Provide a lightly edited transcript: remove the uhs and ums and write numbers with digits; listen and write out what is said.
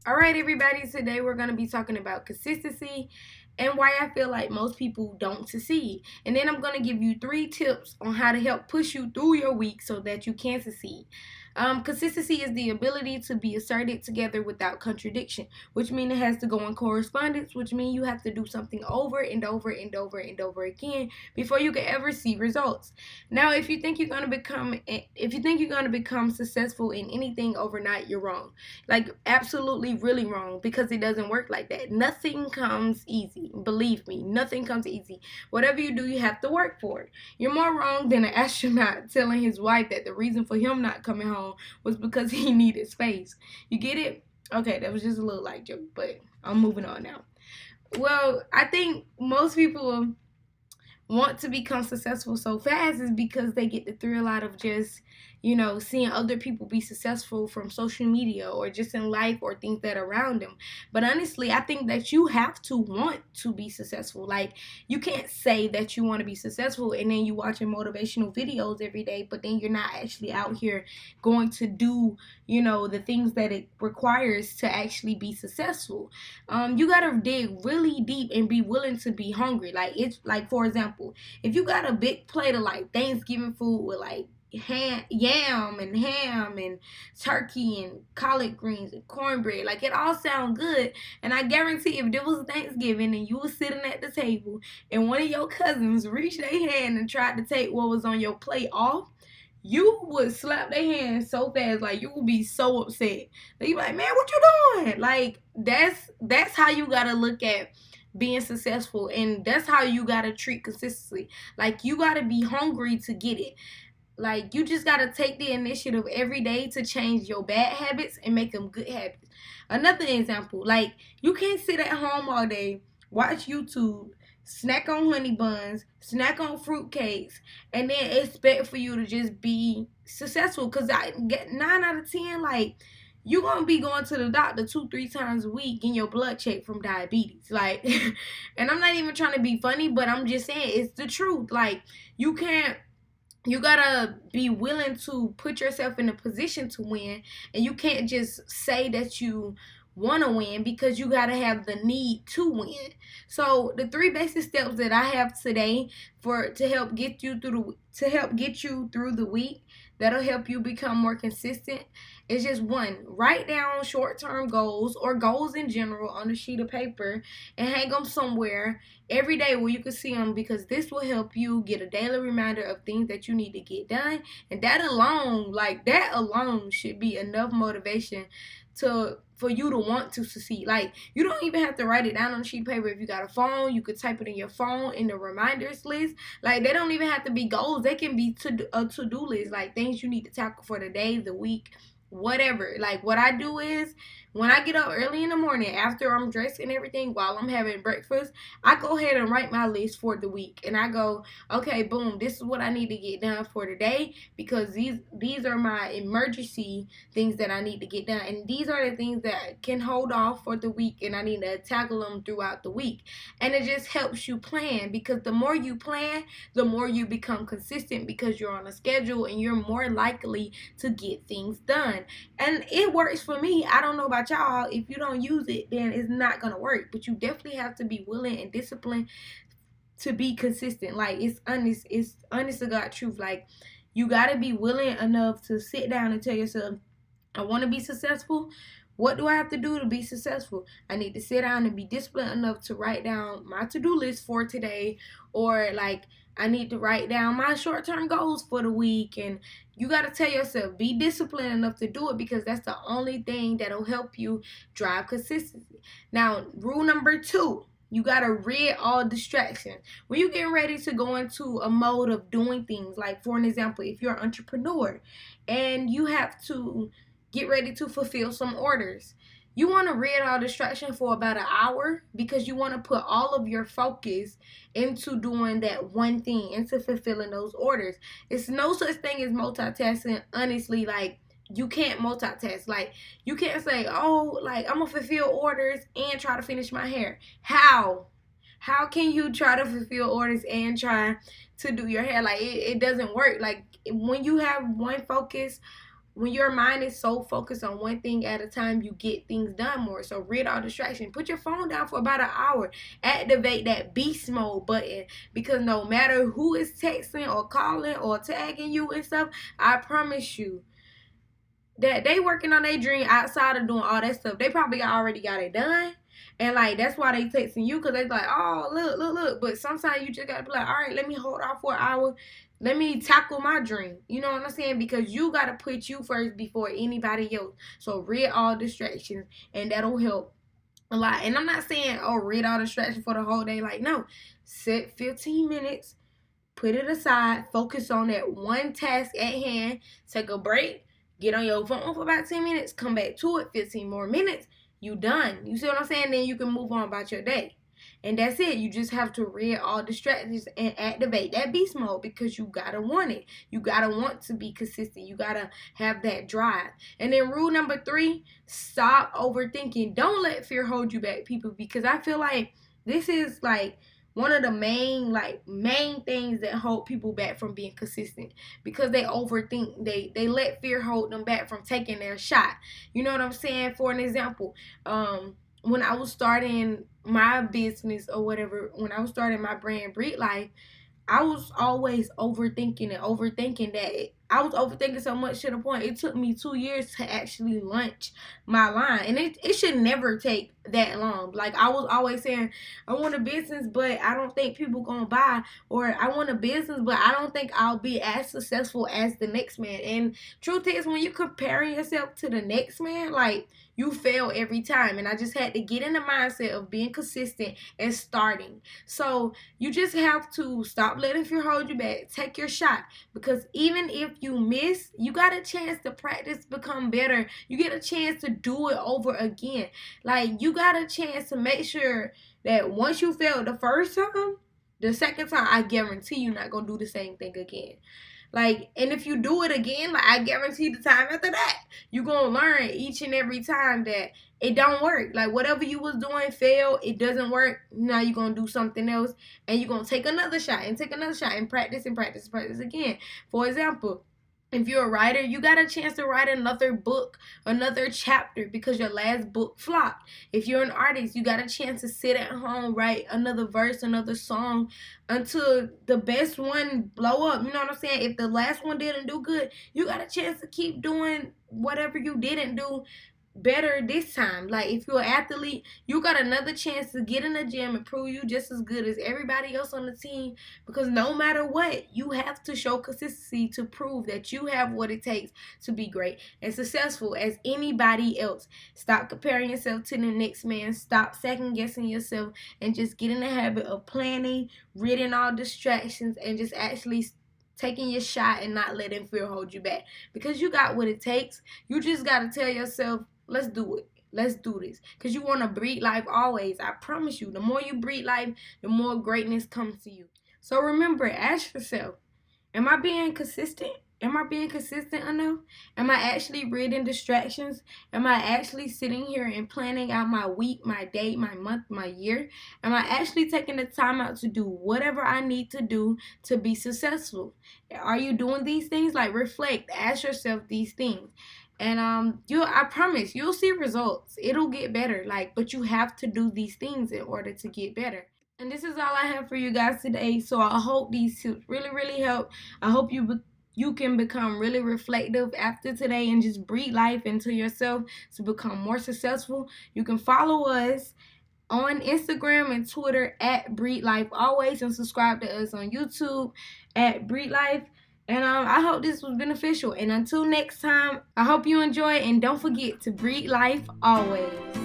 All right, everybody, today we're going to be talking about consistency and why I feel like most people don't succeed. And then I'm going to give you 3 tips on how to help push you through your week so that you can succeed. Consistency is the ability to be asserted together without contradiction, which means it has to go in correspondence, which means you have to do something over and over and over and over again before you can ever see results. Now, if you think you're going to become successful in anything overnight, you're wrong. Like, absolutely, really wrong, because it doesn't work like that. Nothing comes easy. Believe me, nothing comes easy. Whatever you do, you have to work for it. You're more wrong than an astronaut telling his wife that the reason for him not coming home was because he needed space. You get it? Okay, that was just a little light joke, but I'm moving on now. Well, I think most people want to become successful so fast is because they get the thrill out of just, seeing other people be successful from social media or just in life or things that are around them. But honestly, I think that you have to want to be successful. Like, you can't say that you want to be successful and then you watching motivational videos every day, but then you're not actually out here going to do, the things that it requires to actually be successful. You gotta dig really deep and be willing to be hungry. Like, it's like, for example, if you got a big plate of like Thanksgiving food with like yam and ham and turkey and collard greens and cornbread, like, it all sound good, and I guarantee if there was Thanksgiving and you was sitting at the table and one of your cousins reached their hand and tried to take what was on your plate off, you would slap their hand so fast, like, you would be so upset. Like, you like, man, what you doing? Like, that's how you gotta look at being successful, and that's how you gotta treat consistency. Like, you gotta be hungry to get it. Like, you just gotta take the initiative every day to change your bad habits and make them good habits. Another example, like, you can't sit at home all day, watch YouTube, snack on honey buns, snack on fruit cakes, and then expect for you to just be successful. Cause I get 9 out of 10, like, you gonna be going to the doctor 2-3 times a week getting your blood checked from diabetes. Like, and I'm not even trying to be funny, but I'm just saying it's the truth. Like, you can't you gotta be willing to put yourself in a position to win, and you can't just say that you want to win, because you gotta have the need to win. So the 3 basic steps that I have today for to help get you through the week, that'll help you become more consistent, is just one: write down short-term goals or goals in general on a sheet of paper and hang them somewhere every day where you can see them, because this will help you get a daily reminder of things that you need to get done. And that alone should be enough motivation for you to want to succeed. Like, you don't even have to write it down on a sheet of paper. If you got a phone, you could type it in your phone in the reminders list. Like, they don't even have to be goals. They can be a to-do list, like things you need to tackle for the day, the week, whatever. Like, what I do is, when I get up early in the morning after I'm dressed and everything, while I'm having breakfast, I go ahead and write my list for the week, and I go, okay, boom, this is what I need to get done for today, because these are my emergency things that I need to get done, and these are the things that can hold off for the week, and I need to tackle them throughout the week. And it just helps you plan, because the more you plan, the more you become consistent, because you're on a schedule and you're more likely to get things done. And it works for me. I don't know about y'all. If you don't use it, then it's not gonna work. But you definitely have to be willing and disciplined to be consistent. Like, it's honest to God truth. Like, you gotta be willing enough to sit down and tell yourself, I want to be successful. What do I have to do to be successful? I need to sit down and be disciplined enough to write down my to-do list for today, or like, I need to write down my short-term goals for the week. And you got to tell yourself, be disciplined enough to do it, because that's the only thing that'll help you drive consistency. Now, rule number 2, you got to rid all distractions. When you get ready to go into a mode of doing things, like, for an example, if you're an entrepreneur and you have to get ready to fulfill some orders, you want to rid all distraction for about an hour, because you want to put all of your focus into doing that one thing, into fulfilling those orders. It's no such thing as multitasking. Honestly, like, you can't multitask. Like, you can't say, oh, like, I'm gonna fulfill orders and try to finish my hair. How can you try to fulfill orders and try to do your hair? Like, it doesn't work. Like, when you have one focus when your mind is so focused on one thing at a time, you get things done more. So rid all distraction. Put your phone down for about an hour. Activate that beast mode button, because no matter who is texting or calling or tagging you and stuff, I promise you that they working on their dream outside of doing all that stuff. They probably already got it done. And like that's why they texting you, because they like, oh look. But sometimes you just gotta be like, all right, let me hold off for an hour. Let me tackle my dream. You know what I'm saying? Because you gotta put you first before anybody else. So rid all distractions, and that'll help a lot. And I'm not saying, oh, rid all distractions for the whole day. Like, no, set 15 minutes, put it aside, focus on that one task at hand, take a break, get on your phone for about 10 minutes, come back to it, 15 more minutes, you done. You see what I'm saying? Then you can move on about your day. And that's it. You just have to rid all distractions and activate that beast mode, because you gotta want it. You gotta want to be consistent. You gotta have that drive. And then rule number 3, stop overthinking. Don't let fear hold you back, people, because I feel like this is like one of the main things that hold people back from being consistent, because they overthink. They let fear hold them back from taking their shot. You know what I'm saying? For an example, when I was starting my business or whatever, when I was starting my brand Breed Life, I was always overthinking that. I was overthinking so much to the point it took me 2 years to actually launch my line. And it should never take that long. Like, I was always saying, I want a business, but I don't think people gonna buy. Or I want a business, but I don't think I'll be as successful as the next man. And truth is, when you're comparing yourself to the next man, like, you fail every time. And I just had to get in the mindset of being consistent and starting. So you just have to stop letting fear hold you back. Take your shot, because even if you miss, you got a chance to practice, become better. You get a chance to do it over again. Like, you got a chance to make sure that once you failed the first time, the second time, I guarantee you're not gonna do the same thing again. Like, and if you do it again, like, I guarantee the time after that, you're going to learn each and every time that it don't work. Like, whatever you was doing failed, it doesn't work. Now you're going to do something else, and you're going to take another shot and take another shot and practice again. For example, if you're a writer, you got a chance to write another book, another chapter, because your last book flopped. If you're an artist, you got a chance to sit at home, write another verse, another song, until the best one blow up. You know what I'm saying? If the last one didn't do good, you got a chance to keep doing whatever you didn't do better this time. Like, if you're an athlete, you got another chance to get in the gym and prove you just as good as everybody else on the team, because no matter what, you have to show consistency to prove that you have what it takes to be great and successful as anybody else. Stop comparing yourself to the next man. Stop second guessing yourself, and just get in the habit of planning, ridding all distractions, and just actually taking your shot and not letting fear hold you back, because you got what it takes. You just got to tell yourself, let's do it. Let's do this. Because you want to breed life always. I promise you, the more you breed life, the more greatness comes to you. So remember, ask yourself, am I being consistent? Am I being consistent enough? Am I actually ridding distractions? Am I actually sitting here and planning out my week, my day, my month, my year? Am I actually taking the time out to do whatever I need to do to be successful? Are you doing these things? Like, reflect, ask yourself these things. And I promise you'll see results. It'll get better. But you have to do these things in order to get better. And this is all I have for you guys today. So I hope these tips really, really help. I hope you can become really reflective after today and just breathe life into yourself to become more successful. You can follow us on Instagram and Twitter at BreedLifeAlways, and subscribe to us on YouTube at Breed Life. And I hope this was beneficial. And until next time, I hope you enjoy, and don't forget to breed life always.